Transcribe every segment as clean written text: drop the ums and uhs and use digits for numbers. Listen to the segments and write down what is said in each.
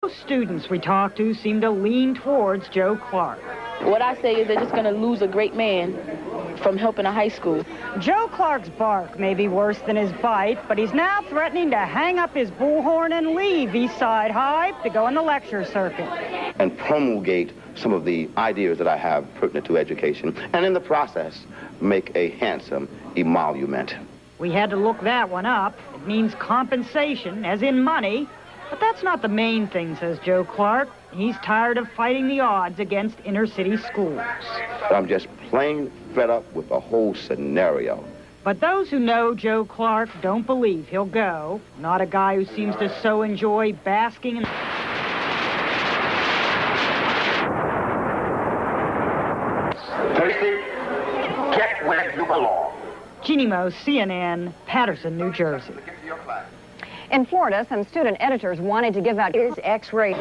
Students we talked to seem to lean towards Joe Clark. What I say is they're just going to lose a great man from helping a high school. Joe Clark's bark may be worse than his bite, but he's now threatening to hang up his bullhorn and leave East Side High to go on the lecture circuit. And promulgate some of the ideas that I have pertinent to education, and in the process, make a handsome emolument. We had to look that one up. It means compensation, as in money. But that's not the main thing, says Joe Clark. He's tired of fighting the odds against inner-city schools. I'm just plain fed up with the whole scenario. But those who know Joe Clark don't believe he'll go. Not a guy who seems to so enjoy basking in... Thirsty? Get where you belong. Jeannie Moe, CNN, Patterson, New Jersey. In Florida, some student editors wanted to give out his X-ray.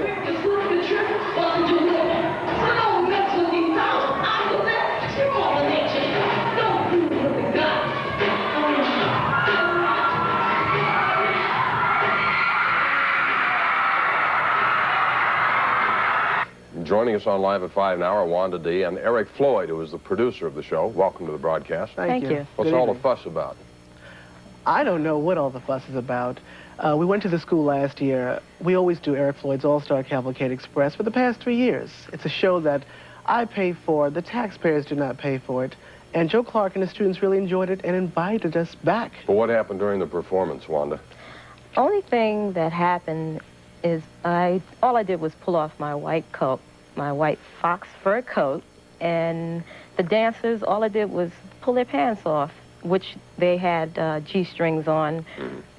Joining us on Live at 5 now are Wanda D. and Eric Floyd, who is the producer of the show. Welcome to the broadcast. Thank you. What's all the fuss about? I don't know what all the fuss is about. We went to the school last year. We always do Eric Floyd's All-Star Cavalcade Express for the past 3 years. It's a show that I pay for. The taxpayers do not pay for it. And Joe Clark and the students really enjoyed it and invited us back. But what happened during the performance, Wanda? Only thing that happened is all I did was pull off my white coat, my white fox fur coat, and the dancers, all I did was pull their pants off, which they had G-strings on,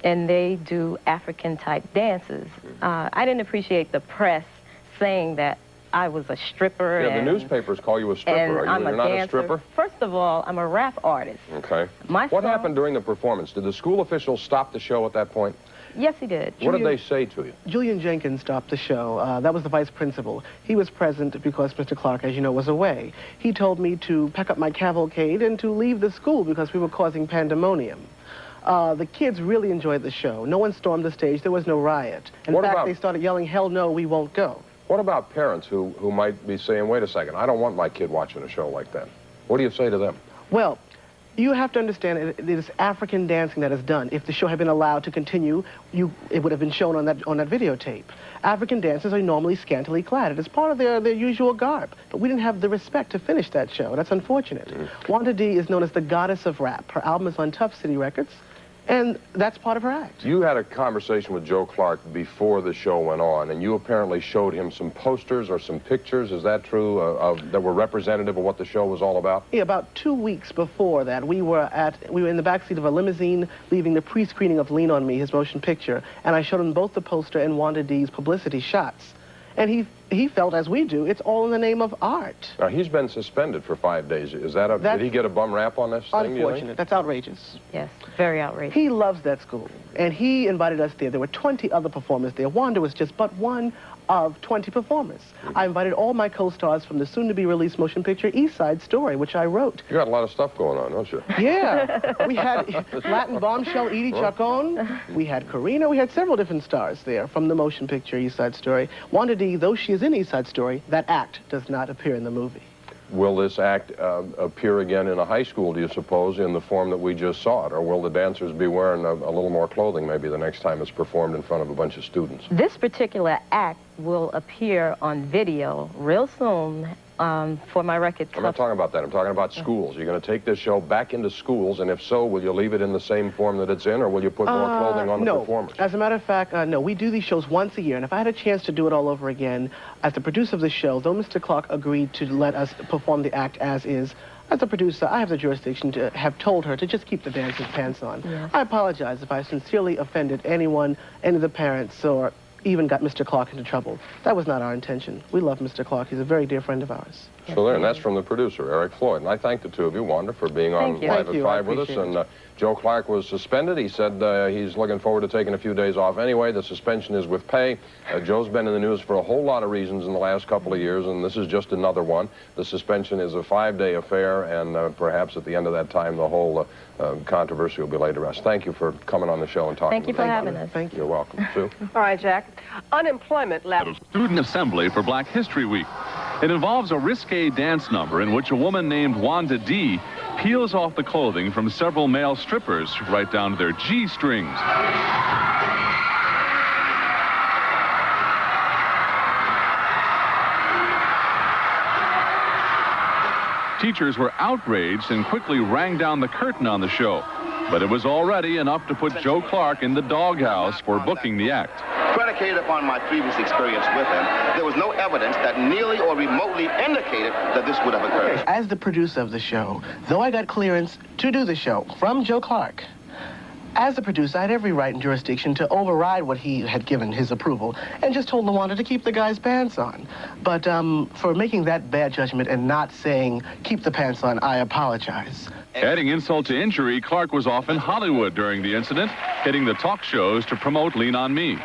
and they do African-type dances. I didn't appreciate the press saying that I was a stripper. Yeah, the newspapers call you a stripper. And You're not a stripper? First of all, I'm a rap artist. Okay. What happened during the performance? Did the school officials stop the show at that point? Yes, he did. What did they say to you? Julian Jenkins stopped the show. That was the vice principal. He was present because Mr. Clark, as you know, was away. He told me to pack up my cavalcade and to leave the school because we were causing pandemonium. The kids really enjoyed the show. No one stormed the stage. There was no riot. In fact, they started yelling, "Hell no, we won't go." What about parents who might be saying, wait a second, I don't want my kid watching a show like that? What do you say to them? Well, you have to understand it is African dancing that is done. If the show had been allowed to continue, it would have been shown on that videotape. African dancers are normally scantily clad. It is part of their usual garb. But we didn't have the respect to finish that show. That's unfortunate. Wanda D is known as the goddess of rap. Her album is on Tough City Records, and that's part of her act. You had a conversation with Joe Clark before the show went on, and you apparently showed him some posters or some pictures, is that true, that were representative of what the show was all about? Yeah, about 2 weeks before that, we were in the backseat of a limousine leaving the pre-screening of Lean on Me, his motion picture, and I showed him both the poster and Wanda D's publicity shots. And he felt, as we do, it's all in the name of art. Now, he's been suspended for 5 days. Is that did he get a bum rap on this thing? Unfortunate. That's outrageous. Yes, very outrageous. He loves that school, and he invited us there. There were 20 other performers there. Wanda was just but one of 20 performers. I invited all my co-stars from the soon-to-be-released motion picture East Side Story, which I wrote. You got a lot of stuff going on, don't you? Yeah. We had Latin bombshell Edie Chacon. We had Karina. We had several different stars there from the motion picture East Side Story. Wanda D, though she is in East Side Story, that act does not appear in the movie. Will this act appear again in a high school, do you suppose, in the form that we just saw it? Or will the dancers be wearing a little more clothing maybe the next time it's performed in front of a bunch of students? This particular act will appear on video real soon for my record. I'm not talking about that. I'm talking about schools. You're going to take this show back into schools, and if so, will you leave it in the same form that it's in, or will you put more clothing on the performers? As a matter of fact, no. We do these shows once a year, and if I had a chance to do it all over again, as the producer of the show, though Mr. Clark agreed to let us perform the act as is, as a producer, I have the jurisdiction to have told her to just keep the dancers' pants on. Yes. I apologize if I sincerely offended anyone, any of the parents, or even got Mr. Clark into trouble. That was not our intention. We love Mr. Clark. He's a very dear friend of ours. So there, and that's from the producer, Eric Floyd. And I thank the two of you, Wanda, for being on Thank you. Live Thank at you. 5 with us. appreciate And Joe Clark was suspended. He said he's looking forward to taking a few days off anyway. The suspension is with pay. Joe's been in the news for a whole lot of reasons in the last couple of years, and this is just another one. The suspension is a 5-day affair, and perhaps at the end of that time, the whole controversy will be laid to rest. Thank you for coming on the show and talking Thank you with for us. having us. Thank you. You're welcome. Sue? All right, Jack. Unemployment level. Student Assembly for Black History Week. It involves a risque dance number in which a woman named Wanda D peels off the clothing from several male strippers right down to their G-strings. Teachers were outraged and quickly rang down the curtain on the show. But it was already enough to put Joe Clark in the doghouse for booking the act. Predicated upon my previous experience with him, there was no evidence that nearly or remotely indicated that this would have occurred. As the producer of the show, though I got clearance to do the show from Joe Clark, as the producer, I had every right and jurisdiction to override what he had given his approval and just told Lawanda to keep the guy's pants on. But for making that bad judgment and not saying, keep the pants on, I apologize. Adding insult to injury, Clark was off in Hollywood during the incident, hitting the talk shows to promote Lean on Me.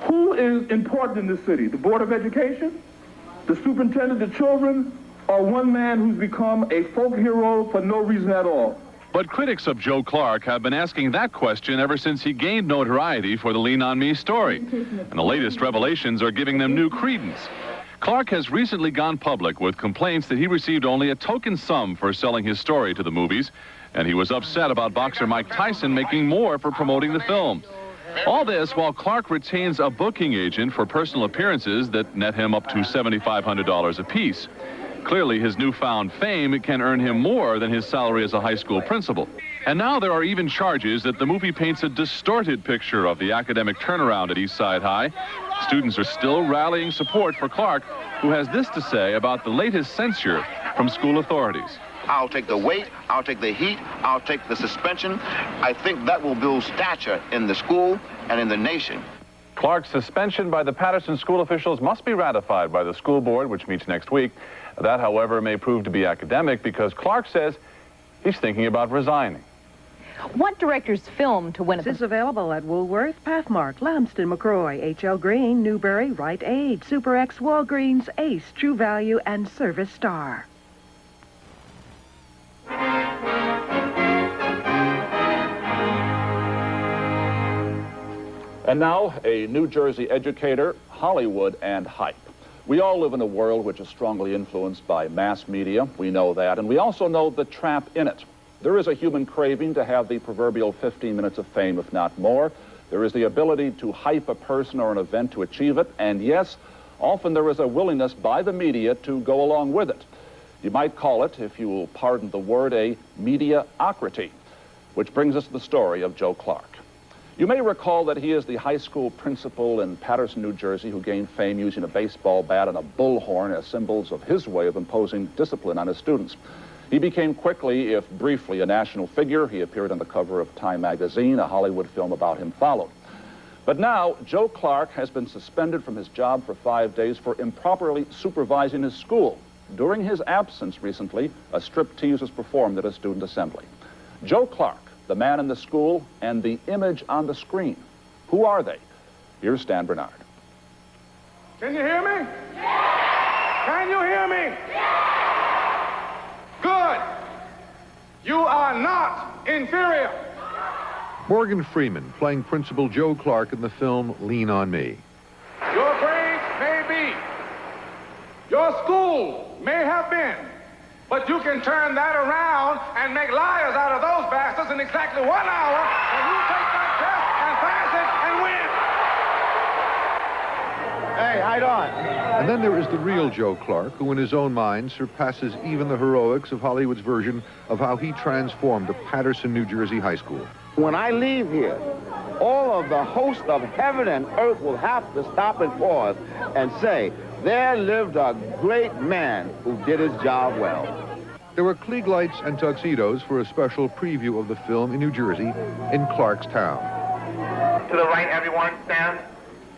Who is important in this city? The Board of Education, the superintendent of children, or one man who's become a folk hero for no reason at all? But critics of Joe Clark have been asking that question ever since he gained notoriety for the Lean on Me story. And the latest revelations are giving them new credence. Clark has recently gone public with complaints that he received only a token sum for selling his story to the movies, and he was upset about boxer Mike Tyson making more for promoting the film. All this while Clark retains a booking agent for personal appearances that net him up to $7,500 apiece. Clearly, his newfound fame can earn him more than his salary as a high school principal. And now there are even charges that the movie paints a distorted picture of the academic turnaround at Eastside High. Students are still rallying support for Clark, who has this to say about the latest censure from school authorities. I'll take the weight, I'll take the heat, I'll take the suspension. I think that will build stature in the school and in the nation. Clark's suspension by the Patterson school officials must be ratified by the school board, which meets next week. That, however, may prove to be academic because Clark says he's thinking about resigning. What director's film to win This is available at Woolworth, Pathmark, Lambston, McCroy, H.L. Green, Newberry, Rite Aid, Super X, Walgreens, Ace, True Value, and Service Star. And now, a New Jersey educator, Hollywood, and hype. We all live in a world which is strongly influenced by mass media. We know that, and we also know the trap in it. There is a human craving to have the proverbial 15 minutes of fame, if not more. There is the ability to hype a person or an event to achieve it, and yes, often there is a willingness by the media to go along with it. You might call it, if you will pardon the word, a mediaocracy, which brings us to the story of Joe Clark. You may recall that he is the high school principal in Patterson, New Jersey, who gained fame using a baseball bat and a bullhorn as symbols of his way of imposing discipline on his students. He became quickly, if briefly, a national figure. He appeared on the cover of Time magazine. A Hollywood film about him followed. But now, Joe Clark has been suspended from his job for 5 days for improperly supervising his school. During his absence recently, a striptease was performed at a student assembly. Joe Clark, the man in the school, and the image on the screen. Who are they? Here's Stan Bernard. Can you hear me? Yeah! Can you hear me? Yeah! Good. You are not inferior. Morgan Freeman playing Principal Joe Clark in the film Lean on Me. Your grades may be, your school may have been, but you can turn that around and make liars out of those bastards in exactly 1 hour, and you take that test and pass it and win. Hey, hide on. And then there is the real Joe Clark, who in his own mind surpasses even the heroics of Hollywood's version of how he transformed a Patterson, New Jersey high school. When I leave here, all of the host of heaven and earth will have to stop and pause and say, there lived a great man who did his job well. There were Klieg lights and tuxedos for a special preview of the film in New Jersey, in Clarkstown. To the right, everyone, stand.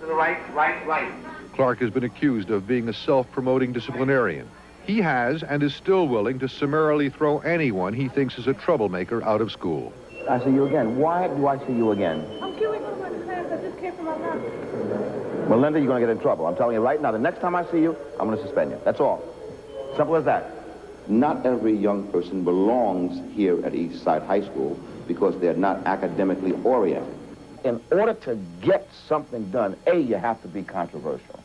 To the right, right, right. Clark has been accused of being a self-promoting disciplinarian, He has and is still willing to summarily throw anyone he thinks is a troublemaker out of school. I see you again. Why do I see you again? I'm queuing for my class. I just came from my mom. Melinda, you're going to get in trouble. I'm telling you right now, the next time I see you, I'm going to suspend you. That's all. Simple as that. Not every young person belongs here at Eastside High School because they're not academically oriented. In order to get something done, A, you have to be controversial.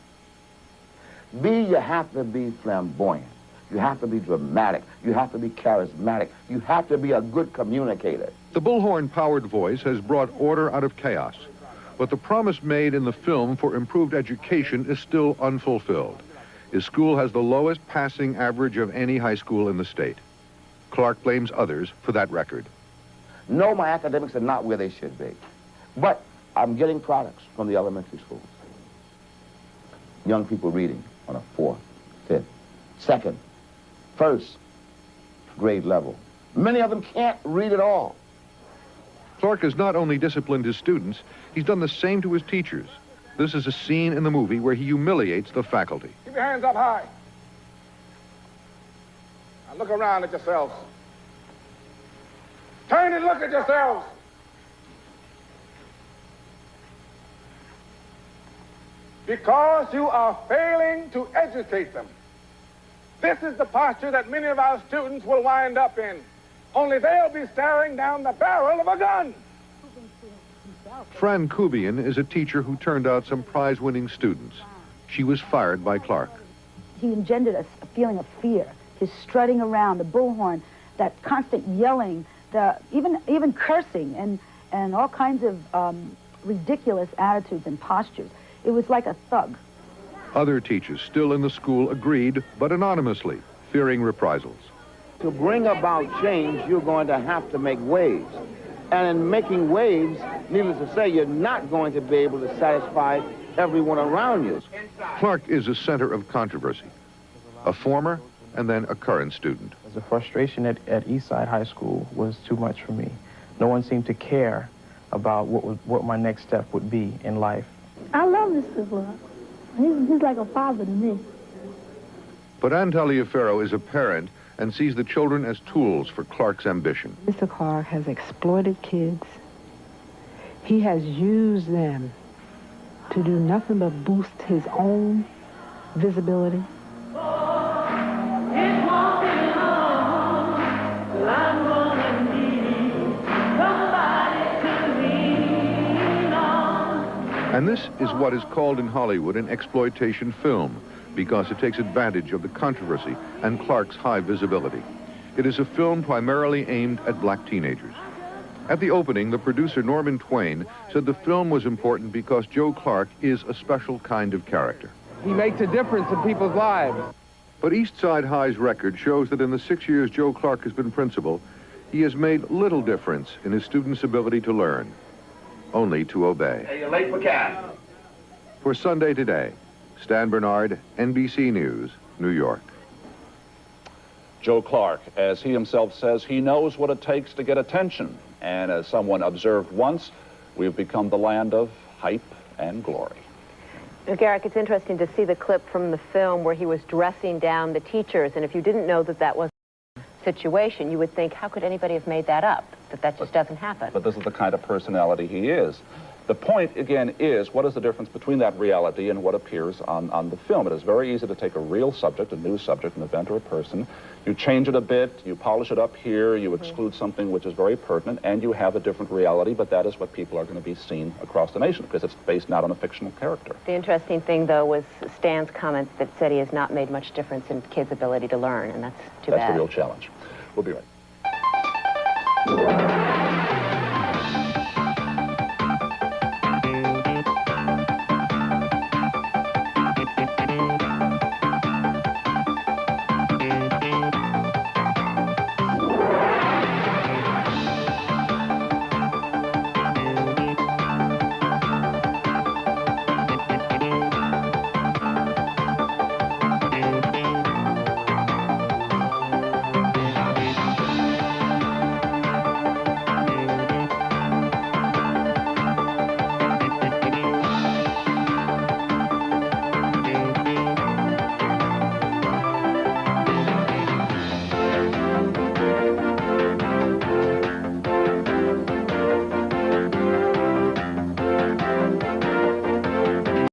B, you have to be flamboyant. You have to be dramatic. You have to be charismatic. You have to be a good communicator. The bullhorn-powered voice has brought order out of chaos, but the promise made in the film for improved education is still unfulfilled. His school has the lowest passing average of any high school in the state. Clark blames others for that record. No, my academics are not where they should be. But I'm getting products from the elementary schools. Young people reading on a 4th, 5th, 2nd, 1st grade level. Many of them can't read at all. Clark has not only disciplined his students, he's done the same to his teachers. This is a scene in the movie where he humiliates the faculty. Keep your hands up high. Now look around at yourselves. Turn and look at yourselves. Because you are failing to educate them. This is the posture that many of our students will wind up in. Only they'll be staring down the barrel of a gun. Fran Kubian is a teacher who turned out some prize-winning students. She was fired by Clark. He engendered a feeling of fear. His strutting around, the bullhorn, that constant yelling, even cursing, and all kinds of ridiculous attitudes and postures. It was like a thug. Other teachers still in the school agreed, but anonymously, fearing reprisals. To bring about change, you're going to have to make waves. And in making waves, needless to say, you're not going to be able to satisfy everyone around you. Clark is a center of controversy, a former and then a current student. The frustration at Eastside High School was too much for me. No one seemed to care about what my next step would be in life. I love Mr. Clark. He's like a father to me. But Ann Taliaferro is a parent and sees the children as tools for Clark's ambition. Mr. Clark has exploited kids. He has used them to do nothing but boost his own visibility. And this is what is called in Hollywood an exploitation film, because it takes advantage of the controversy and Clark's high visibility. It is a film primarily aimed at black teenagers. At the opening, the producer Norman Twain said the film was important because Joe Clark is a special kind of character. He makes a difference in people's lives. But Eastside High's record shows that in the 6 years Joe Clark has been principal, he has made little difference in his students' ability to learn, only to obey. Hey, you're late for class. For Sunday Today, Stan Bernard, NBC News, New York. Joe Clark, as he himself says, he knows what it takes to get attention. And as someone observed once, we've become the land of hype and glory. Garrick, it's interesting to see the clip from the film where he was dressing down the teachers. And if you didn't know that that was a situation, you would think, how could anybody have made that up? That just doesn't happen. But this is the kind of personality he is. The point, again, is what is the difference between that reality and what appears on the film? It is very easy to take a real subject, a news subject, an event or a person, you change it a bit, you polish it up here, you exclude something which is very pertinent, and you have a different reality, but that is what people are going to be seen across the nation because it's based not on a fictional character. The interesting thing, though, was Stan's comments that said he has not made much difference in kids' ability to learn, and that's too bad. That's the real challenge. We'll be right back.